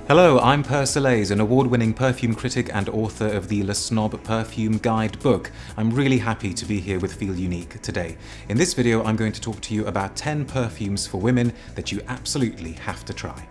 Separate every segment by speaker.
Speaker 1: Hello, I'm Persolaise, an award-winning perfume critic and author of the Snob Perfume Guide book. I'm really happy to be here with Feelunique today. In this video, I'm going to talk to you about 10 perfumes for women that you absolutely have to try.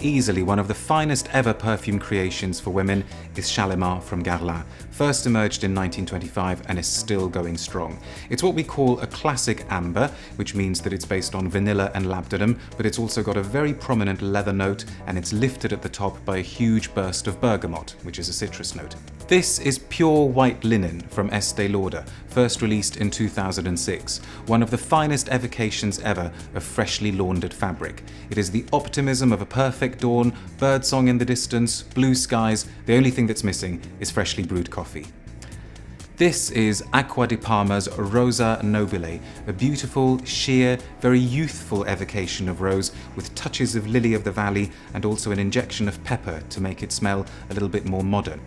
Speaker 1: Easily one of the finest ever perfume creations for women is Shalimar from Guerlain. First emerged in 1925 and is still going strong. It's what we call a classic amber, which means that it's based on vanilla and labdanum, but it's also got a very prominent leather note and it's lifted at the top by a huge burst of bergamot, which is a citrus note. This is pure white linen from Estee Lauder, first released in 2006, one of the finest evocations ever of freshly laundered fabric. It is the optimism of a perfect dawn, birdsong in the distance, blue skies. The only thing that's missing is freshly brewed coffee. This is Acqua di Parma's Rosa Nobile, a beautiful, sheer, very youthful evocation of rose with touches of lily of the valley and also an injection of pepper to make it smell a little bit more modern.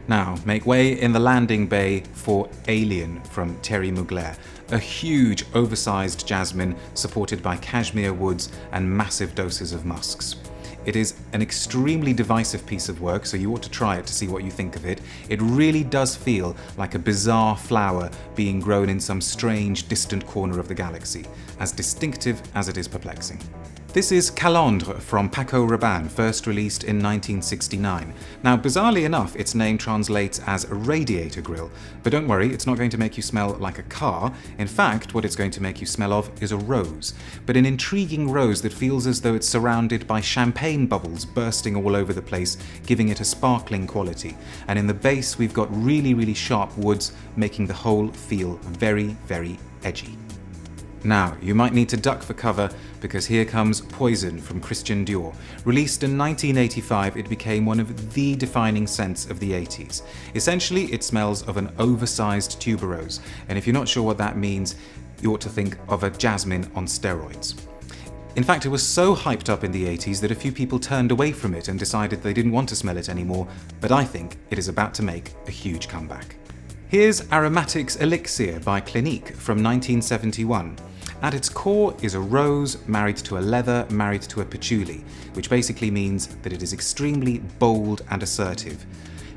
Speaker 1: Now, make way in the landing bay for Alien from Thierry Mugler, a huge, oversized jasmine supported by cashmere woods and massive doses of musks. It is an extremely divisive piece of work, so you ought to try it to see what you think of it. It really does feel like a bizarre flower being grown in some strange, distant corner of the galaxy, as distinctive as it is perplexing. This is Calandra from Paco Rabanne, first released in 1969. Now, bizarrely enough, its name translates as a radiator grill, but don't worry, it's not going to make you smell like a car. In fact, what it's going to make you smell of is a rose, but an intriguing rose that feels as though it's surrounded by champagne bubbles bursting all over the place, giving it a sparkling quality. And in the base, we've got really sharp woods, making the whole feel very edgy. Now, you might need to duck for cover because here comes Poison from Christian Dior. Released in 1985, it became one of the defining scents of the 80s. Essentially, it smells of an oversized tuberose, and if you're not sure what that means, you ought to think of a jasmine on steroids. In fact, it was so hyped up in the 80s that a few people turned away from it and decided they didn't want to smell it anymore, but I think it is about to make a huge comeback. Here's Aromatics Elixir by Clinique from 1971. At its core is a rose married to a leather married to a patchouli, which basically means that it is extremely bold and assertive.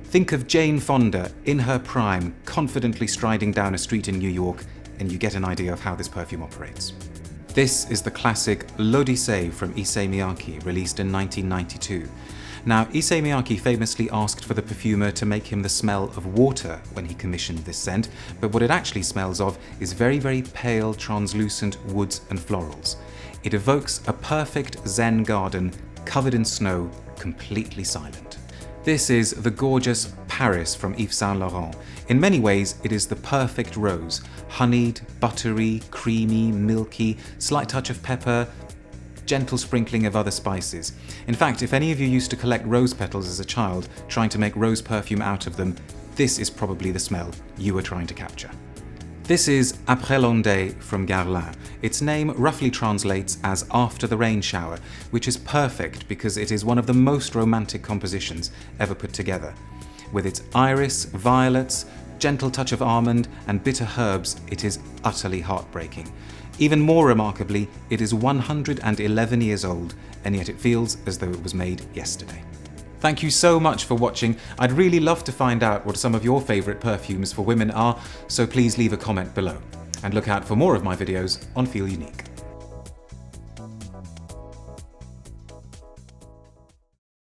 Speaker 1: Think of Jane Fonda in her prime, confidently striding down a street in New York, and you get an idea of how this perfume operates. This is the classic L'Odyssée from Issey Miyake, released in 1992. Now, Issey Miyake famously asked for the perfumer to make him the smell of water when he commissioned this scent, but what it actually smells of is very pale, translucent woods and florals. It evokes a perfect Zen garden, covered in snow, completely silent. This is the gorgeous Paris from Yves Saint Laurent. In many ways, it is the perfect rose. Honeyed, buttery, creamy, milky, slight touch of pepper, gentle sprinkling of other spices. In fact, if any of you used to collect rose petals as a child, trying to make rose perfume out of them, this is probably the smell you were trying to capture. This is Après l'ondée from Guerlain. Its name roughly translates as After the Rain Shower, which is perfect because it is one of the most romantic compositions ever put together. With its iris, violets, gentle touch of almond, and bitter herbs, it is utterly heartbreaking. Even more remarkably, it is 111 years old, and yet it feels as though it was made yesterday. Thank you so much for watching. I'd really love to find out what some of your favourite perfumes for women are, so please leave a comment below. And look out for more of my videos on Feelunique.